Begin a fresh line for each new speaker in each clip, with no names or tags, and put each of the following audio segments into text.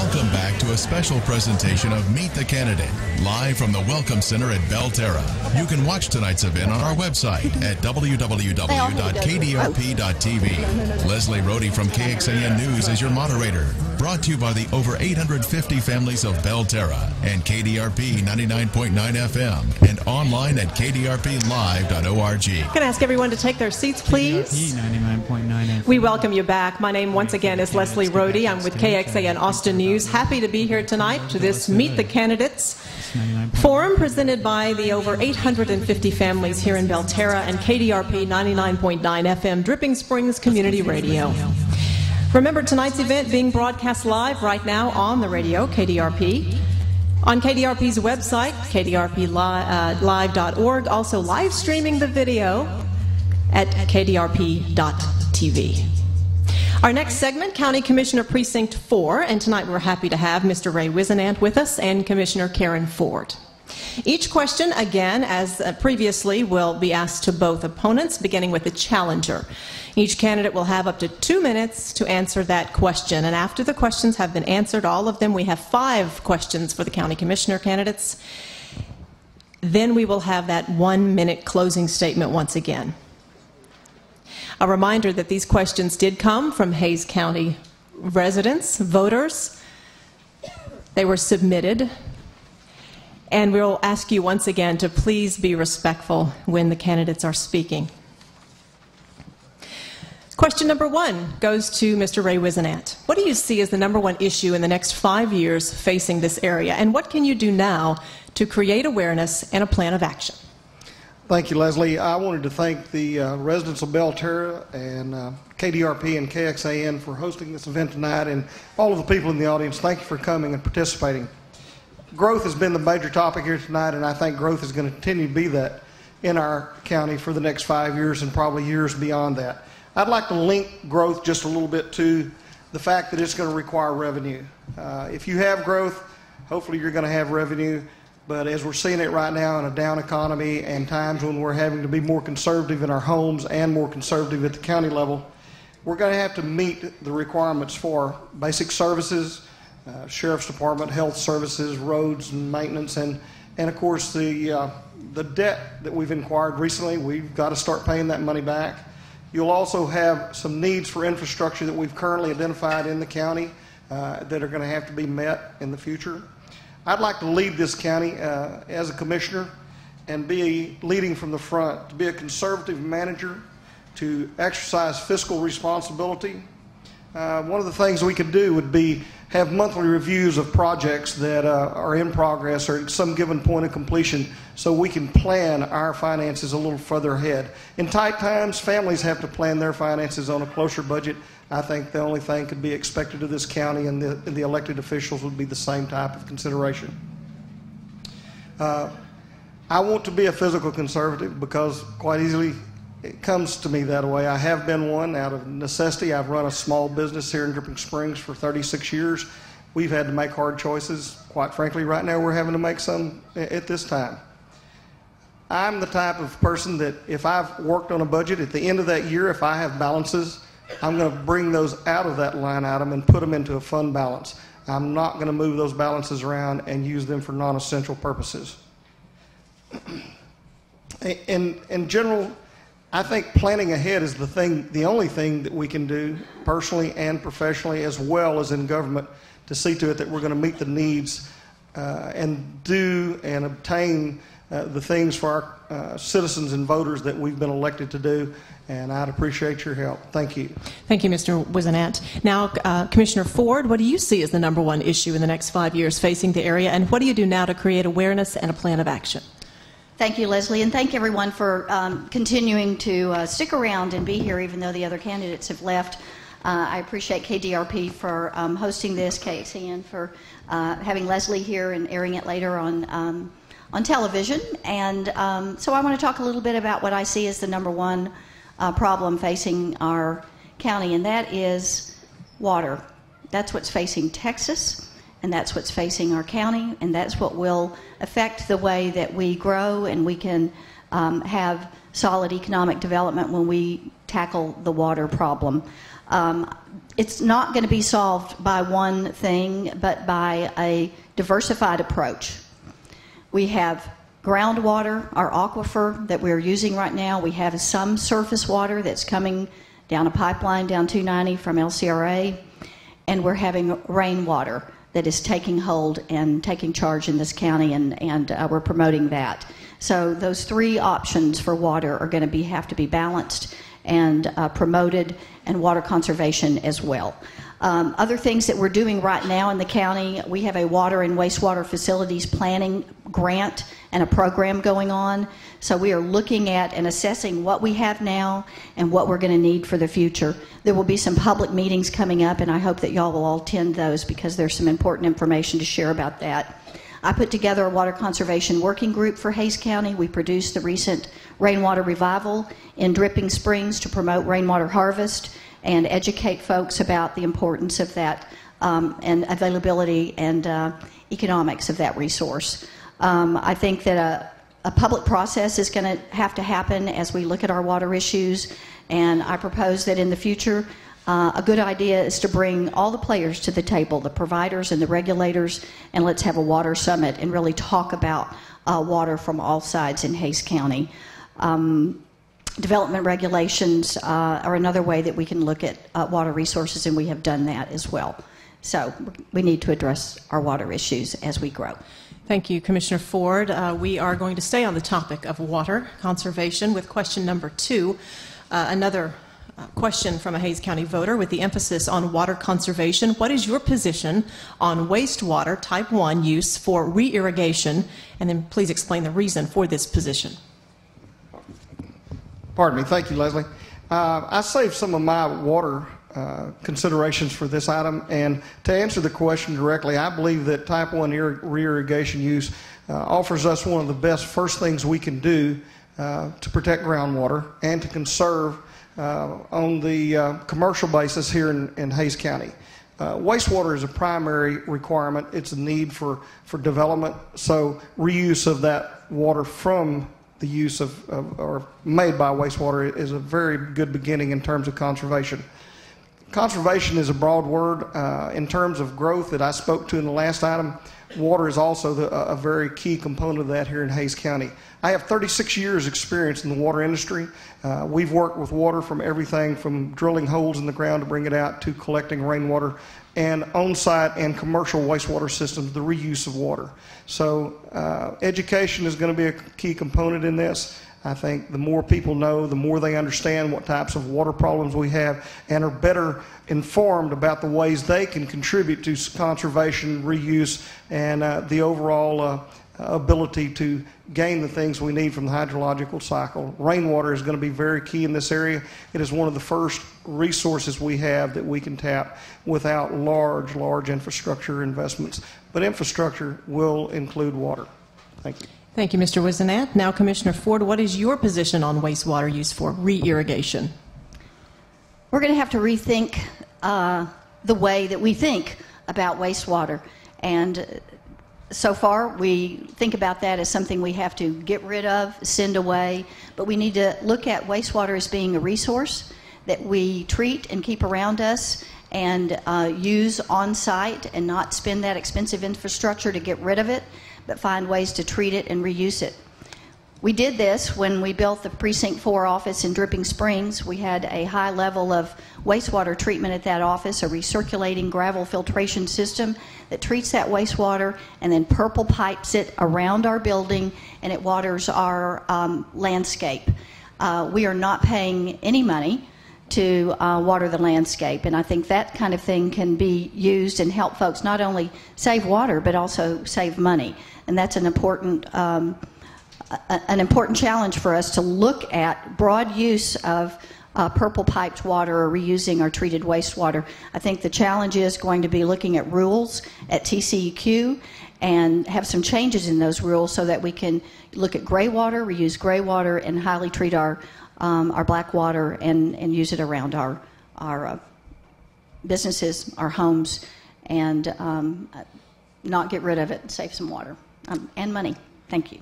Welcome back to a special presentation of Meet the Candidate, live from the Welcome Center at Belterra. You can watch tonight's event on our website at www.kdrp.tv. Leslie Rhode from KXAN News is your moderator. Brought to you by the over 850 families of Belterra and KDRP 99.9 FM and online at kdrplive.org.
I'm going to ask everyone to take their seats, please.
KDRP 99.9 FM.
We welcome you back. My name once again is Leslie Rhode. I'm with KXAN Austin News. Happy to be here tonight to this Meet the Candidates forum presented by the over 850 families here in Belterra and KDRP 99.9 FM Dripping Springs Community Radio. Remember tonight's event being broadcast live right now on the radio, KDRP, on KDRP's website, kdrplive.org, also live streaming the video at kdrp.tv. Our next segment, County Commissioner Precinct 4, and tonight we're happy to have Mr. Ray Whisenant with us and Commissioner Karen Ford. Each question, again, as previously, will be asked to both opponents, beginning with the challenger. Each candidate will have up to 2 minutes to answer that question, and after the questions have been answered, all of them, we have 5 questions for the County Commissioner candidates. Then we will have that 1-minute closing statement once again. A reminder that these questions did come from Hays County residents, voters. They were submitted. And we'll ask you once again to please be respectful when the candidates are speaking. Question number 1 goes to Mr. Ray Whisenant. What do you see as the #1 issue in the next 5 years facing this area? And what can you do now to create awareness and a plan of action?
Thank you, Leslie. I wanted to thank the residents of Belterra and KDRP and KXAN for hosting this event tonight, and all of the people in the audience, thank you for coming and participating. Growth has been the major topic here tonight, and I think growth is going to continue to be that in our county for the next 5 years and probably years beyond that. I'd like to link growth just a little bit to the fact that it's going to require revenue. If you have growth, hopefully you're going to have revenue. But as we're seeing it right now in a down economy and times when we're having to be more conservative in our homes and more conservative at the county level, we're going to have to meet the requirements for basic services, Sheriff's Department, health services, roads and maintenance, and of course the debt that we've acquired recently. We've got to start paying that money back. You'll also have some needs for infrastructure that we've currently identified in the county that are going to have to be met in the future. I'd like to lead this county as a commissioner and be leading from the front, to be a conservative manager, to exercise fiscal responsibility. One of the things we could do would be have monthly reviews of projects that are in progress or at some given point of completion so we can plan our finances a little further ahead. In tight times, families have to plan their finances on a closer budget. I think the only thing could be expected of this county and the elected officials would be the same type of consideration. I want to be a physical conservative because quite easily it comes to me that way. I have been one out of necessity. I've run a small business here in Dripping Springs for 36 years. We've had to make hard choices. Quite frankly, right now we're having to make some at this time. I'm the type of person that if I've worked on a budget, at the end of that year, if I have balances, I'm going to bring those out of that line item and put them into a fund balance. I'm not going to move those balances around and use them for non-essential purposes. In general, I think planning ahead is the only thing that we can do personally and professionally as well as in government to see to it that we're going to meet the needs and do and obtain the things for our citizens and voters that we've been elected to do, and I'd appreciate your help. Thank you.
Thank you, Mr. Whisenant. Now, Commissioner Ford, what do you see as the #1 issue in the next 5 years facing the area, and what do you do now to create awareness and a plan of action?
Thank you, Leslie, and thank everyone for continuing to stick around and be here even though the other candidates have left. I appreciate KDRP for hosting this, KXAN for having Leslie here and airing it later on television. And so I want to talk a little bit about what I see as the #1 problem facing our county, and that is water. That's what's facing Texas, and that's what's facing our county, and that's what will affect the way that we grow and we can have solid economic development when we tackle the water problem. It's not going to be solved by one thing, but by a diversified approach. We have groundwater, our aquifer that we're using right now. We have some surface water that's coming down a pipeline down 290 from LCRA, and we're having rainwater that is taking hold and taking charge in this county, and we're promoting that. So those three options for water are going to have to be balanced and promoted, and water conservation as well. Other things that we're doing right now in the county, we have a water and wastewater facilities planning grant and a program going on. So we are looking at and assessing what we have now and what we're going to need for the future. There will be some public meetings coming up, and I hope that y'all will all attend those because there's some important information to share about that. I put together a water conservation working group for Hays County. We produced the recent rainwater revival in Dripping Springs to promote rainwater harvest and educate folks about the importance of that and availability and economics of that resource. I think that a public process is going to happen as we look at our water issues, and I propose that in the future a good idea is to bring all the players to the table, the providers and the regulators, and let's have a water summit and really talk about water from all sides in Hays County. Development regulations are another way that we can look at water resources, and we have done that as well. So we need to address our water issues as we grow.
Thank you, Commissioner Ford. We are going to stay on the topic of water conservation with question number 2. Another question from a Hays County voter with the emphasis on water conservation. What is your position on wastewater type 1 use for re-irrigation? And then please explain the reason for this position.
Pardon me. Thank you, Leslie. I saved some of my water considerations for this item, and to answer the question directly, I believe that type 1 re-irrigation use offers us one of the best first things we can do to protect groundwater and to conserve on the commercial basis here in Hays County. Wastewater is a primary requirement. It's a need for development, so reuse of that water from the use of or made by wastewater is a very good beginning in terms of conservation. Conservation is a broad word. In terms of growth that I spoke to in the last item, water is also a very key component of that here in Hays County. I have 36 years experience in the water industry. We've worked with water from everything from drilling holes in the ground to bring it out to collecting rainwater and on-site and commercial wastewater systems, the reuse of water. So education is going to be a key component in this. I think the more people know, the more they understand what types of water problems we have and are better informed about the ways they can contribute to conservation, reuse, and the overall ability to gain the things we need from the hydrological cycle. Rainwater is going to be very key in this area. It is one of the first resources we have that we can tap without large infrastructure investments. But infrastructure will include water. Thank you.
Thank you, Mr. Whisenant. Now, Commissioner Ford, what is your position on wastewater use for re-irrigation?
We're going to have to rethink the way that we think about wastewater. And so far, we think about that as something we have to get rid of, send away. But we need to look at wastewater as being a resource that we treat and keep around us and use on site and not spend that expensive infrastructure to get rid of it, but find ways to treat it and reuse it. We did this when we built the Precinct 4 office in Dripping Springs. We had a high level of wastewater treatment at that office, a recirculating gravel filtration system that treats that wastewater and then purple pipes it around our building, and it waters our landscape. We are not paying any money to water the landscape, and I think that kind of thing can be used and help folks not only save water but also save money. And that's an important challenge for us to look at broad use of purple piped water or reusing our treated wastewater. I think the challenge is going to be looking at rules at TCEQ and have some changes in those rules so that we can look at gray water, reuse gray water, and highly treat our black water and use it around our businesses, our homes, and not get rid of it and save some water and money. Thank you.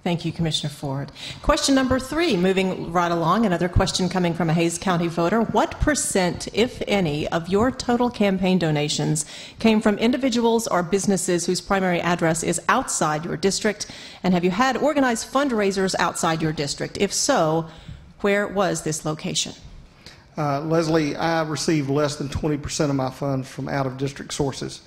Thank you, Commissioner Ford. Question number 3, moving right along, another question coming from a Hays County voter. What percent, if any, of your total campaign donations came from individuals or businesses whose primary address is outside your district? And have you had organized fundraisers outside your district? If so, where was this location?
Leslie, I received less than 20% of my funds from out-of-district sources.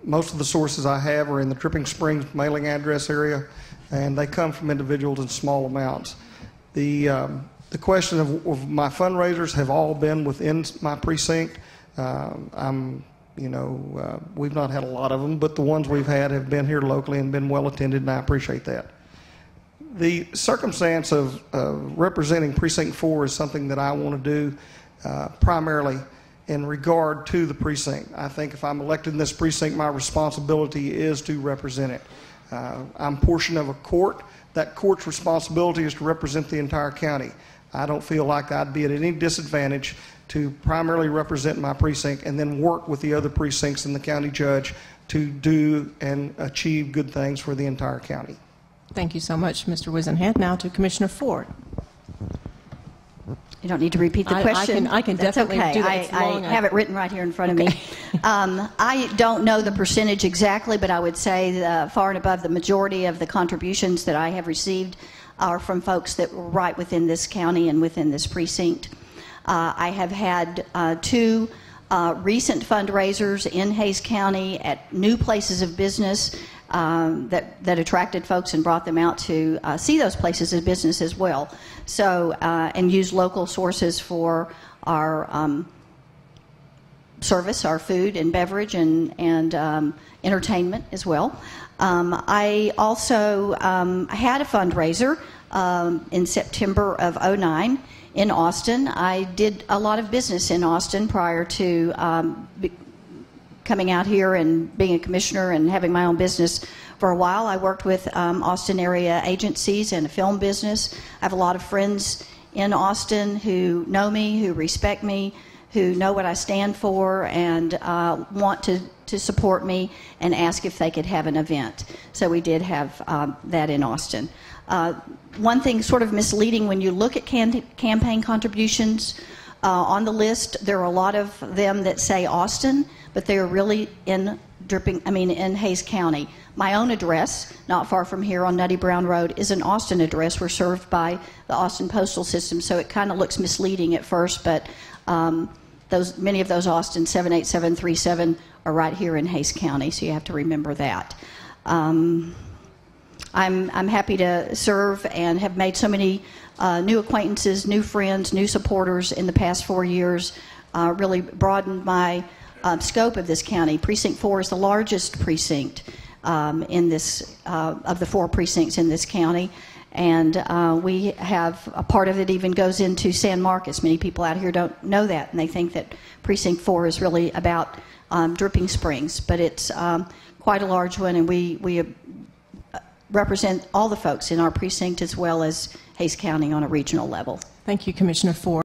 Most of the sources I have are in the Dripping Springs mailing address area, and they come from individuals in small amounts. The question of my fundraisers have all been within my precinct. We've not had a lot of them, but the ones we've had have been here locally and been well attended, and I appreciate that. The circumstance of representing Precinct 4 is something that I want to do primarily in regard to the precinct. I think if I'm elected in this precinct, my responsibility is to represent it. I'm a portion of a court. That court's responsibility is to represent the entire county. I don't feel like I'd be at any disadvantage to primarily represent my precinct and then work with the other precincts and the county judge to do and achieve good things for the entire county.
Thank you so much, Mr. Whisenant. Now to Commissioner Ford.
You don't need to repeat the question.
I can
That's
definitely
okay.
do that.
I have it written right here in front of me. I don't know the percentage exactly, but I would say far and above the majority of the contributions that I have received are from folks that were right within this county and within this precinct. I have had 2 recent fundraisers in Hays County at new places of business that attracted folks and brought them out to see those places of business as well. So, and use local sources for our service, our food and beverage and entertainment as well. I also had a fundraiser in September of '09 in Austin. I did a lot of business in Austin prior to coming out here and being a commissioner and having my own business for a while. I worked with Austin area agencies and a film business. I have a lot of friends in Austin who know me, who respect me, who know what I stand for and want to support me and ask if they could have an event. So we did have that in Austin. One thing sort of misleading when you look at campaign contributions on the list, there are a lot of them that say Austin, but they are really in Hays County. My own address, not far from here on Nutty Brown Road, is an Austin address. We're served by the Austin Postal System, so it kind of looks misleading at first, but many of those Austin 78737 are right here in Hays County, so you have to remember that. I'm happy to serve and have made so many new acquaintances, new friends, new supporters in the past 4 years, really broadened my scope of this county. Precinct 4 is the largest precinct in this of the 4 precincts in this county, and we have a part of it even goes into San Marcos. Many people out here don't know that, and they think that Precinct 4 is really about Dripping Springs, but it's quite a large one, and we represent all the folks in our precinct as well as Hays County on a regional level.
Thank you, Commissioner Ford.